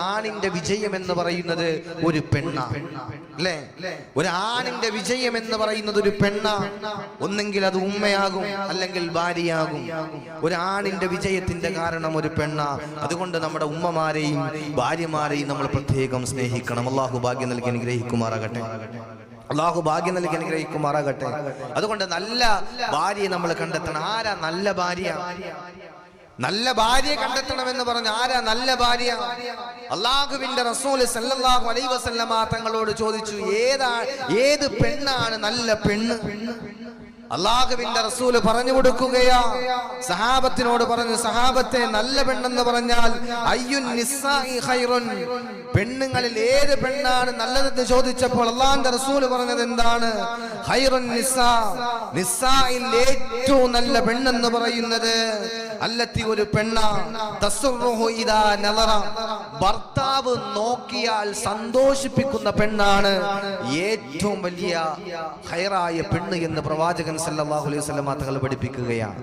ആണിന്റെ വിജയം എന്ന് പറയുന്നത് ഒരു പെണ്ണാണ് അല്ലേ? ഒരു ആണിന്റെ വിജയം എന്ന് പറയുന്നത് ഒരു പെണ്ണാണ്. ഒന്നെങ്കിൽ അത് ഉമ്മയാകും അല്ലെങ്കിൽ ഭാര്യയാകും. ഒരു ആണിന്റെ വിജയത്തിന്റെ കാരണം ഒരു പെണ്ണാണ്. അതുകൊണ്ട് നമ്മുടെ ഉമ്മമാരെയും ഭാര്യമാരെയും നമ്മൾ പ്രത്യേകം സ്നേഹിക്കണം. അല്ലാഹു ഭാഗ്യം നൽകി അനുഗ്രഹിക്കുമാറാകട്ടെ. അല്ലാഹു ഭാഗ്യം നൽകി അനുഗ്രഹിക്കുമാറാകട്ടെ. അതുകൊണ്ട് നല്ല ഭാര്യയെ നമ്മൾ കണ്ടെത്തണം. ആരാ നല്ല ഭാര്യ? നല്ല ഭാര്യയെ കണ്ടെത്തണമെന്ന് പറഞ്ഞ ആരാ നല്ല ഭാര്യ? അല്ലാഹുവിന്റെ റസൂൽ സല്ലല്ലാഹു അലൈഹി വസല്ലമ തങ്ങളോട് ചോദിച്ചു, ഏത് പെണ്ണാണ് നല്ല പെണ്ണ്? അല്ലാഹുവിന്റെ റസൂൽ പറഞ്ഞു കൊടുക്കുകയാ, സഹാബത്തിനോട് പറഞ്ഞു, സഹാബത്തെ, നല്ല പെണ്ണെന്ന് പറഞ്ഞാൽ അയ്യുൻ നിസ്സാഇ ഖൈറുൻ, പെണ്ണുങ്ങളിൽ ഏത് പെണ്ണാണ് നല്ലതെന്ന് ചോദിച്ചപ്പോൾ അല്ലാഹുവിന്റെ റസൂൽ പറഞ്ഞത് എന്താണ്? ഖൈറുൻ നിസ്സാ, നിസ്സായിൽ ഏറ്റവും നല്ല പെണ്ണെന്ന് പറയുന്നത് അല്ലത്തി, ഒരു പെണ്ണ തസ്റുഹു ഇദാ നളറ, ഭർത്താവ് നോക്കിയാൽ സന്തോഷിപ്പിക്കുന്ന പെണ്ണാണ് ഏറ്റവും വലിയ ഖൈറായ പെണ്ണ് എന്ന് പ്രവാചകൻ സല്ലല്ലാഹു അലൈഹി വസല്ലം തങ്ങൾ പഠിപ്പിക്കുകയാണ്.